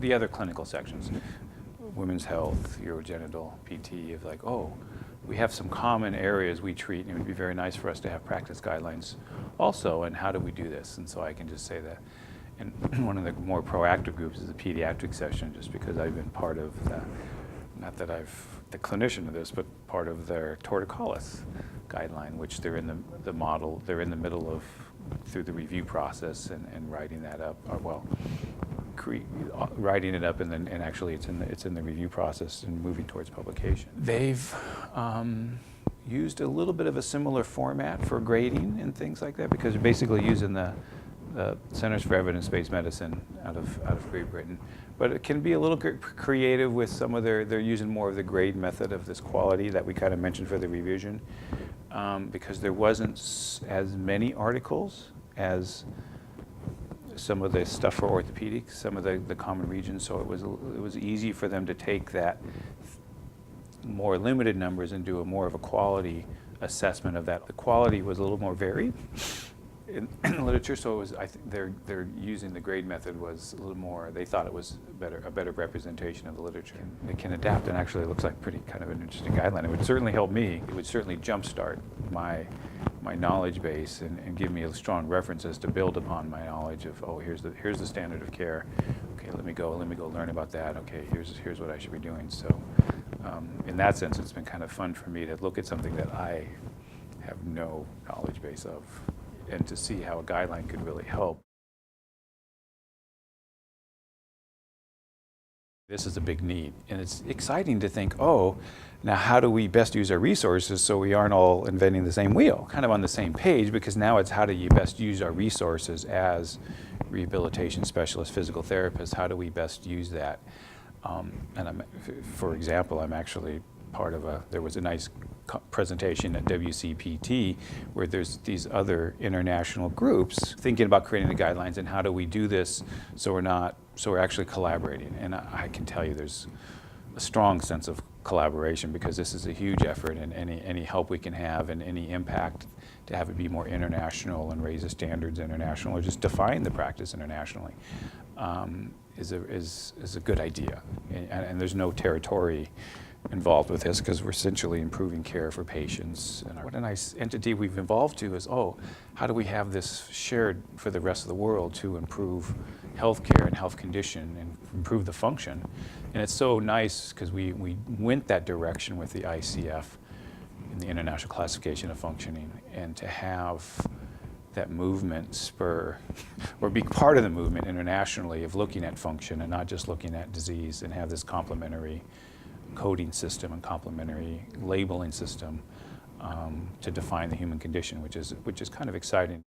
the other clinical sections, women's health, urogenital, PT, of like, oh, we have some common areas we treat, and it would be very nice for us to have practice guidelines also, and how do we do this? And so I can just say that. And one of the more proactive groups is the pediatric section, just because I've been part of the, not that I've the clinician of this, but part of their torticollis guideline, which they're in the model, they're in the middle of, through the review process and writing that up, or well, writing it up, and then actually it's in the review process and moving towards publication. They've used a little bit of a similar format for grading and things like that, because they're basically using the Centers for Evidence-Based Medicine out of Great Britain. But it can be a little creative with some of they're using more of the grade method of this quality that we kind of mentioned for the revision, because there wasn't as many articles as some of the stuff for orthopedics, some of the common regions, so it was easy for them to take that more limited numbers and do more of a quality assessment of that. The quality was a little more varied in the literature, so it was, I think they're using the grade method was a little more, they thought it was a better representation of the literature. It can adapt, and actually it looks like pretty kind of an interesting guideline. It would certainly help me. It would certainly jumpstart my knowledge base and give me strong references to build upon my knowledge of, oh, here's the standard of care. Okay, let me go learn about that. Okay, here's what I should be doing. So in that sense, it's been kind of fun for me to look at something that I have no knowledge base of, and to see how a guideline could really help. This is a big need, and it's exciting to think, oh, now how do we best use our resources so we aren't all inventing the same wheel? Kind of on the same page, because now it's how do you best use our resources as rehabilitation specialists, physical therapists, how do we best use that? And for example, I'm actually part of there was a nice presentation at WCPT where there's these other international groups thinking about creating the guidelines and how do we do this so we're actually collaborating. And I can tell you there's a strong sense of collaboration, because this is a huge effort, and any help we can have and any impact to have it be more international and raise the standards international, or just define the practice internationally, is a good idea. And there's no territory involved with this, because we're essentially improving care for patients. And what a nice entity we've evolved to is, oh, how do we have this shared for the rest of the world to improve healthcare and health condition and improve the function? And it's so nice because we went that direction with the ICF in the International Classification of Functioning, and to have that movement spur or be part of the movement internationally of looking at function and not just looking at disease, and have this complementary coding system and complementary labeling system to define the human condition, which is kind of exciting.